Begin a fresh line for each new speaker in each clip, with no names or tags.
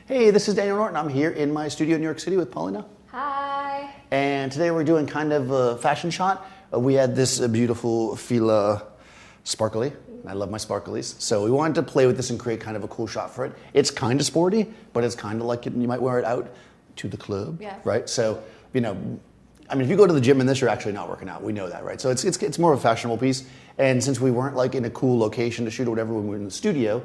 Hey, this is Daniel Norton. I'm here in my studio in New York City with Paulina.
Hi.
And today we're doing kind of a fashion shot. We had this beautiful Fila sparkly. I love my sparklies. So we wanted to play with this and create kind of a cool shot for it. It's kind of sporty, but it's kind of like you might wear it out to the club, right? So, you know, I mean, if you go to the gym in this, you're actually not working out. We know that, right? So it's more of a fashionable piece. And since we weren't like in a cool location to shoot or whatever when we were in the studio,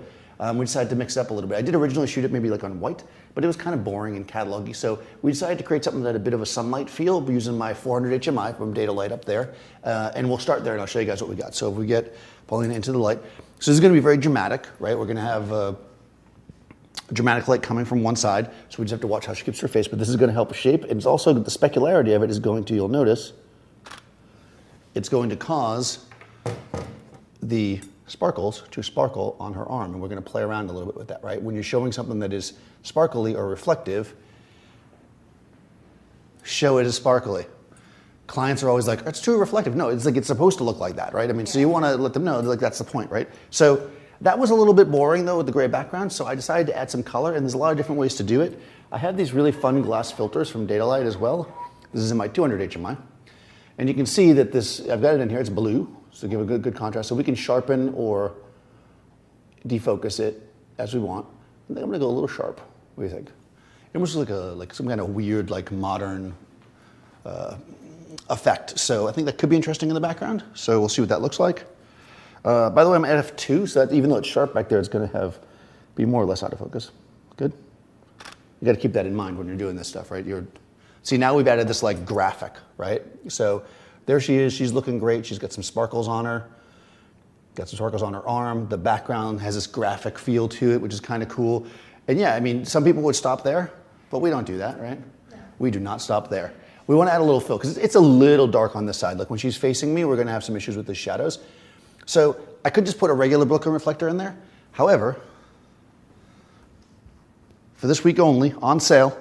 we decided to mix it up a little bit. I did originally shoot it maybe like on white, but it was kind of boring and catalog-y. So we decided to create something that had a bit of a sunlight feel using my 400 HMI from Dedolight up there. And we'll start there and I'll show you guys what we got. So if we get Paulina into the light. So this is gonna be very dramatic, right? We're gonna have a dramatic light coming from one side. So we just have to watch how she keeps her face, but this is gonna help shape. And it's also, the specularity of it is going to, you'll notice, it's going to cause the sparkles to sparkle on her arm, and we're going to play around a little bit with that, right? When you're showing something that is sparkly or reflective, show it as sparkly. Clients are always like, it's too reflective. No, it's like it's supposed to look like that, right? I mean, so you want to let them know, like that's the point, right? So that was a little bit boring though with the gray background, so I decided to add some color, and there's a lot of different ways to do it. I have these really fun glass filters from Dedolight as well. This is in my 200 HMI. And you can see that this, I've got it in here, it's blue, so give a good contrast. So we can sharpen or defocus it as we want. I think I'm gonna go a little sharp. What do you think? It almost looks like some kind of weird, like modern effect. So I think that could be interesting in the background. So we'll see what that looks like. By the way, I'm at f2, so that even though it's sharp back there, it's gonna be more or less out of focus. Good? You gotta keep that in mind when you're doing this stuff, right? See, now we've added this like graphic, right? So there she is, she's looking great. She's got some sparkles on her, got some sparkles on her arm. The background has this graphic feel to it, which is kind of cool. And yeah, I mean, some people would stop there, but we don't do that, right? No. We do not stop there. We want to add a little fill, because it's a little dark on this side. Like when she's facing me, we're gonna have some issues with the shadows. So I could just put a regular Brooklyn reflector in there. However, for this week only, on sale,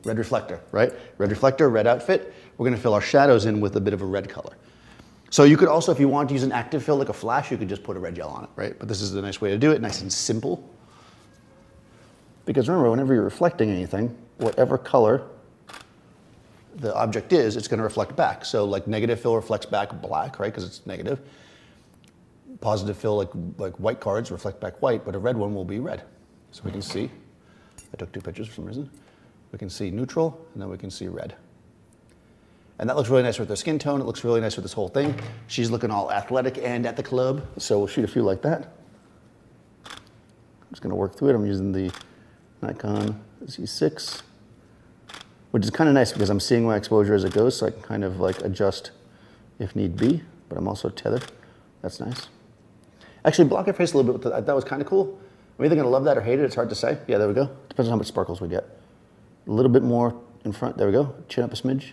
red reflector, right? Red reflector, red outfit. We're gonna fill our shadows in with a bit of a red color. So you could also, if you want to use an active fill like a flash, you could just put a red gel on it, right? But this is a nice way to do it, nice and simple. Because remember, whenever you're reflecting anything, whatever color the object is, it's gonna reflect back. So like negative fill reflects back black, right? Because it's negative. Positive fill, like white cards, reflect back white, but a red one will be red. So we can see, I took two pictures for some reason. We can see neutral, and then we can see red. And that looks really nice with her skin tone. It looks really nice with this whole thing. She's looking all athletic and at the club, so we'll shoot a few like that. I'm just gonna work through it. I'm using the Nikon Z6, which is kind of nice because I'm seeing my exposure as it goes, so I can kind of like adjust if need be, but I'm also tethered. That's nice. Actually, block her face a little bit. That was kind of cool. I'm either gonna love that or hate it. It's hard to say. Yeah, there we go. Depends on how much sparkles we get. A little bit more in front. There we go. Chin up a smidge.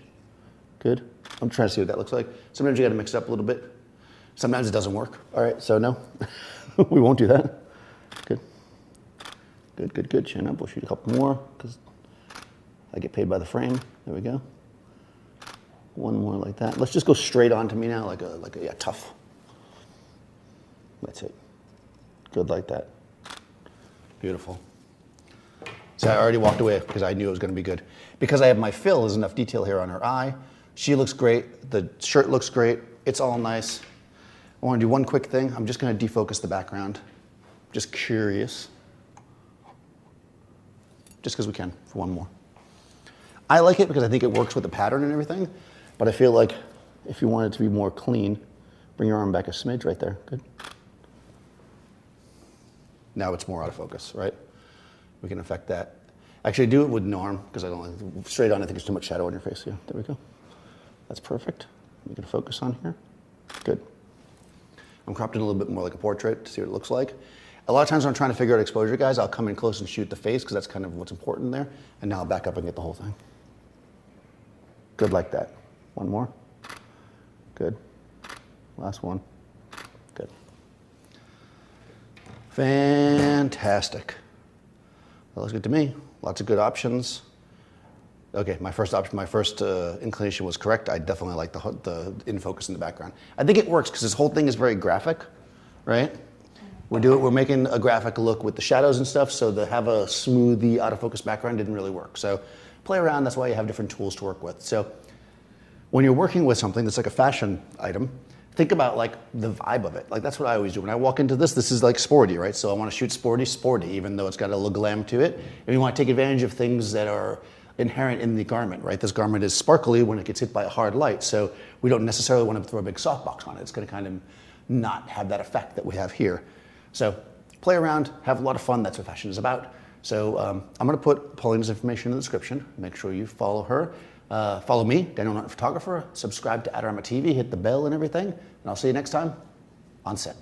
Good. I'm trying to see what that looks like. Sometimes you got to mix it up a little bit. Sometimes it doesn't work. All right, so no, we won't do that. Good. Good, good, good. Chin up. We'll shoot a couple more because I get paid by the frame. There we go. One more like that. Let's just go straight on to me now, like a yeah, tough. That's it. Good like that. Beautiful. So I already walked away because I knew it was going to be good. Because I have my fill, there's enough detail here on her eye. She looks great. The shirt looks great. It's all nice. I want to do one quick thing. I'm just going to defocus the background. Just curious. Just because we can, for one more. I like it because I think it works with the pattern and everything, but I feel like if you want it to be more clean, bring your arm back a smidge right there. Good. Now it's more out of focus, right? We can affect that. Actually, do it with no arm, because I don't like, straight on, I think there's too much shadow on your face. Yeah, there we go. That's perfect. We can focus on here. Good. I'm cropped in a little bit more like a portrait to see what it looks like. A lot of times when I'm trying to figure out exposure, guys, I'll come in close and shoot the face, because that's kind of what's important there. And now I'll back up and get the whole thing. Good like that. One more. Good. Last one. Good. Fantastic. That looks good to me. Lots of good options. Okay, my first inclination was correct. I definitely like the in focus in the background. I think it works because this whole thing is very graphic, right? We're making a graphic look with the shadows and stuff, so to have a smoothie autofocus background didn't really work. So play around, that's why you have different tools to work with. So when you're working with something that's like a fashion item, think about like the vibe of it. Like that's what I always do. When I walk into this is like sporty, right? So I want to shoot sporty, even though it's got a little glam to it. And you want to take advantage of things that are inherent in the garment, right? This garment is sparkly when it gets hit by a hard light, so we don't necessarily want to throw a big softbox on it. It's going to kind of not have that effect that we have here. So play around, have a lot of fun. That's what fashion is about. So I'm going to put Paulina's information in the description. Make sure you follow her. Follow me, Daniel Norton Photographer. Subscribe to Adorama TV, hit the bell and everything. And I'll see you next time on set.